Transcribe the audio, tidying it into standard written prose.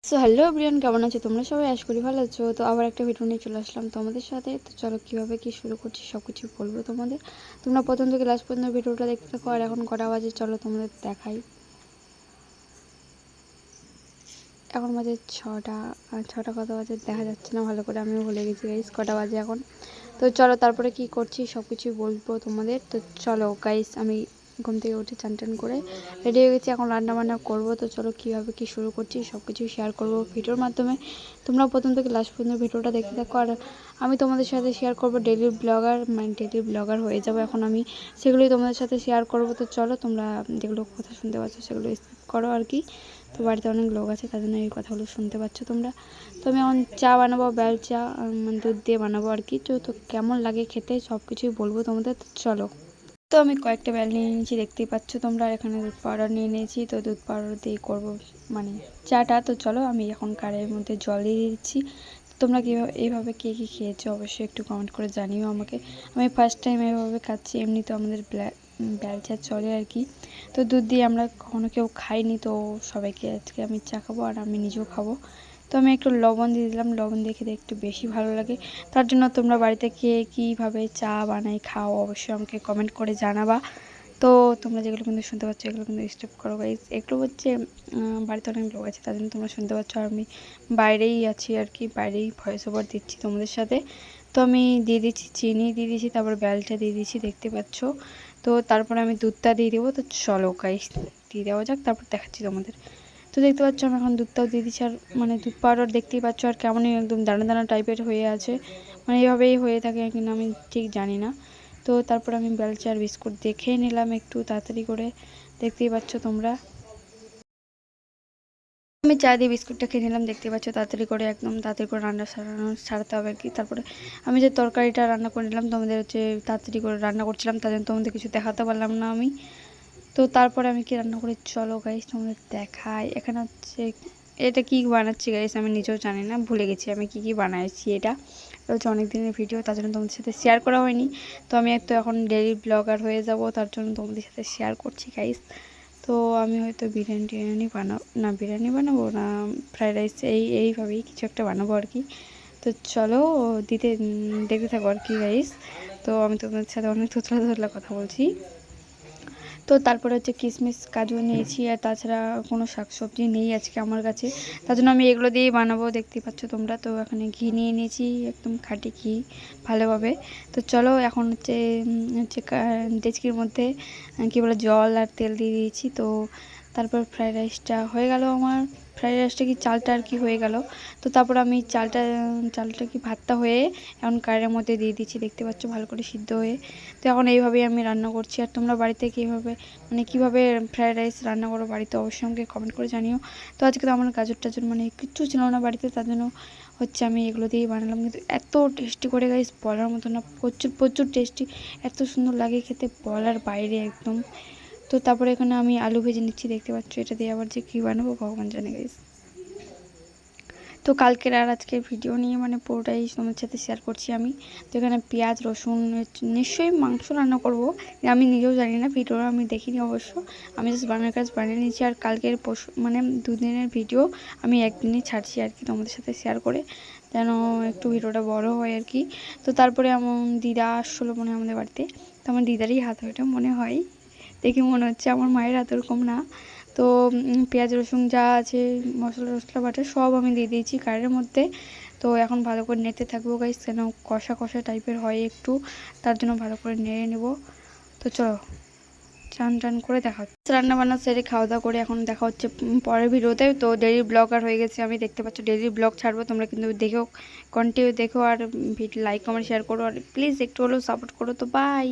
So hello everyone, কেমন আছো তোমরা সবাই? আশা করি ভালো আছো। তো আবার একটা ভিডিও নিয়ে চলে আসলাম তোমাদের সাথে। তো চলো কীভাবে কী শুরু করছি সব কিছু বলবো তোমাদের। তোমরা প্রথম থেকে লাস্ট পর্যন্ত ভিডিওটা দেখতে থাকো। আর এখন কটা বাজে চলো তোমাদের দেখাই। এখন বাজে ছটা। আর ছটা কত বাজে দেখা যাচ্ছে না ভালো করে, আমিও ভুলে গেছি গাইস কটা বাজে এখন। তো চলো তারপরে কি করছি সব কিছুই বলবো তোমাদের। তো চলো গাইস, আমি ঘুম থেকে উঠে চান টান করে রেডি হয়ে গেছি, এখন রান্না বান্না করবো। তো চলো কীভাবে কী শুরু করছি সব কিছুই শেয়ার করবো ভিডিওর মাধ্যমে। তোমরা প্রথম থেকে লাস্ট পর্যন্ত ভিডিওটা দেখতে থাকো। আর আমি তোমাদের সাথে শেয়ার করবো ডেইলি ব্লগার, মানে ডেইলি ব্লগার হয়ে যাবো এখন আমি, সেগুলোই তোমাদের সাথে শেয়ার করবো। তো চলো তোমরা যেগুলো কথা শুনতে পাচ্ছ সেগুলো স্কিপ করো আর কি। তো বাড়িতে অনেক লোক আছে তার জন্য এই কথাগুলো শুনতে পাচ্ছ তোমরা। তো আমি এখন চা বানাবো, বেল চা, মানে দুধ দিয়ে বানাবো আর কি। তো কেমন লাগে খেতে সব কিছুই বলবো তোমাদের। তো চলো। তো আমি কয়েকটা বেল নিয়ে নিয়েছি দেখতেই পাচ্ছ তোমরা, আর এখানে দুধ পাউডার নিয়ে নিয়েছি। তো দুধ পাউডার দিয়ে করবো মানে চাটা। তো চলো আমি এখন কারের মধ্যে জল দিয়ে দিচ্ছি। তোমরা কীভাবে এইভাবে কে কী খেয়েছো অবশ্যই একটু কমেন্ট করে জানিও আমাকে। আমি ফার্স্ট টাইম এইভাবে খাচ্ছি, এমনি তো আমাদের বেল চা চলে আর কি। তো দুধ দিয়ে আমরা কখনো কেউ খাইনি, তো সবাইকে আজকে আমি চা খাবো আর আমি নিজেও খাবো। তো আমি একটু লবণ দিয়ে দিলাম, লবণ দিয়ে খেতে একটু বেশি ভালো লাগে। তার জন্য তোমরা বাড়িতে কে কীভাবে চা বানাই খাও অবশ্যই আমাকে কমেন্ট করে জানাবা। তো তোমরা যেগুলো কিন্তু শুনতে পাচ্ছ এগুলো কিন্তু স্টপ করো গাইস। এগুলো হচ্ছে বাড়িতে অনেক লোক আছে তার জন্য তোমরা শুনতে পাচ্ছ, আর আমি বাইরেই আছি আর কি, বাইরেই ভয়েস ওভার দিচ্ছি তোমাদের সাথে। তো আমি দিয়ে দিচ্ছি চিনি, দিয়ে দিচ্ছি, তারপর বেলটা দিয়ে দিচ্ছি দেখতে পাচ্ছ। তো তারপরে আমি দুধটা দিয়ে দেবো। তো চলো গাইস দিয়ে দেওয়া যাক, তারপর দেখাচ্ছি তোমাদের। তো দেখতে পাচ্ছ আমি এখন দুধটাও দিয়ে দিচ্ছি, আর মানে দুধ পাউডার দেখতেই পাচ্ছ আর কেমনই একদম দানা দানা টাইপের হয়ে আছে, মানে এইভাবেই হয়ে থাকে কিন্তু আমি ঠিক জানি না। তো তারপর আমি বেলচা আর বিস্কুট দিয়ে খেয়ে নিলাম একটু তাড়াতাড়ি করে, দেখতেই পাচ্ছ তোমরা। আমি চা দিয়ে বিস্কুটটা খেয়ে নিলাম দেখতে পাচ্ছ তাড়াতাড়ি করে, একদম তাড়াতাড়ি করে রান্না সারাতে হবে আর কি। তারপরে আমি যে তরকারিটা রান্না করে নিলাম, তোমাদের হচ্ছে তাড়াতাড়ি করে রান্না করছিলাম তার জন্য তোমাদের কিছু দেখাতে পারলাম না আমি। তো তারপরে আমি কি রান্না করি চলো গাইস তোমাদের দেখাই। এখানে হচ্ছে এটা কি বানাচ্ছি গাইস আমি নিজেও জানি না, ভুলে গেছি আমি কি বানাচ্ছি। এটা হচ্ছে অনেক দিনের ভিডিও, তার জন্য তোমাদের সাথে শেয়ার করা হয়নি। তো আমি তো এখন ডেইলি ব্লগার হয়ে যাব, তার জন্য তোমাদের সাথে শেয়ার করছি গাইস। তো আমি হয়তো বিরিয়ানি বানাবো না, বিরিয়ানি বানাবো না ফ্রাইড রাইস, এইভাবেই কিছু একটা বানাবো আর কি। তো চলো দেখতে থাকো আর কি গাইস। তো আমি তোমাদের সাথে অনেক থোতলা কথা বলছি। তো তারপরে হচ্ছে কিশমিশ কাজু নিয়েছি, আর তাছাড়া কোনো শাকসবজি নেই আজকে আমার কাছে, তার জন্য আমি এগুলো দিয়েই বানাবো দেখতেই পাচ্ছ তোমরা। তো এখানে ঘি নিয়ে নিয়েছি, একদম খাঁটি ঘি ভালোভাবে। তো চলো এখন হচ্ছে ডেচকির মধ্যে কী বলে জল আর তেল দিয়ে দিয়েছি। তো তারপর ফ্রাইড রাইসটা হয়ে গেল আমার, ফ্রাইড রাইসটা কি চালটা আর কি হয়ে গেল। তো তারপর আমি চালটা কি ভাতটা হয়ে এখন কারের মধ্যে দিয়ে দিচ্ছি দেখতে পাচ্ছ ভালো করে সিদ্ধ হয়ে। তো এখন এইভাবেই আমি রান্না করছি। আর তোমরা বাড়িতে কীভাবে মানে কীভাবে ফ্রাইড রাইস রান্না করো বাড়িতে অবশ্যই আমাকে কমেন্ট করে জানিও। তো আজকে তো আমার গাজর টাজর মানে কিচ্ছু ছিল না বাড়িতে, তার জন্য হচ্ছে আমি এগুলো দিয়েই বানালাম। কিন্তু এত টেস্টি করে গাইস বলার মতো না, প্রচুর প্রচুর টেস্টি, এত সুন্দর লাগে খেতে বলার বাইরে একদম। তো তারপরে এখানে আমি আলু ভেজে নিচ্ছি দেখতে পাচ্ছ, এটা দিয়ে আবার যে কী বানাবো ভগবান জানে গাইস। তো কালকের আর আজকের ভিডিও নিয়ে মানে পুরোটাই তোমার সাথে শেয়ার করছি আমি। তো এখানে পেঁয়াজ রসুন নিশ্চয়ই মাংস রান্না করব, আমি নিজেও জানি না, ভিডিও আমি দেখিনি অবশ্য, আমি জাস্ট বানানোর কাজ বানিয়ে নিয়েছি। আর কালকের মানে দুদিনের ভিডিও আমি একদিনই ছাড়ছি আর কি তোমাদের সাথে শেয়ার করে, যেন একটু ভিডিওটা বড় হয় আর কি। তো তারপরে আমার দিদা আসলো মনে হয় আমাদের বাড়িতে, তো আমার দিদারই হাত ওইটা মনে হয়, দেখে মনে হচ্ছে, আমার মায়ের হাত ওরকম না। তো পেঁয়াজ রসুন যা আছে মশলা টশলা বাটা সব আমি দিয়ে দিয়েছি কারের মধ্যে। তো এখন ভালো করে নেড়ে থাকবো গাইস, কেন কষা কষা টাইপের হয় একটু, তার জন্য ভালো করে নেড়ে নেব। তো চলো চান টান করে দেখা হচ্ছে, রান্না বান্না সেরে খাওয়া দাওয়া করে এখন দেখা হচ্ছে পরের ভিডিওতে। তো ডেইলি ব্লগার হয়ে গেছে আমি, দেখতে পাচ্ছ ডেইলি ব্লগ ছাড়বো, তোমরা কিন্তু দেখো, কন্টিনিউ দেখো, আর ভিডিও লাইক কমেন্ট শেয়ার করো, আর প্লিজ একটু হলেও সাপোর্ট করো। তো বাই।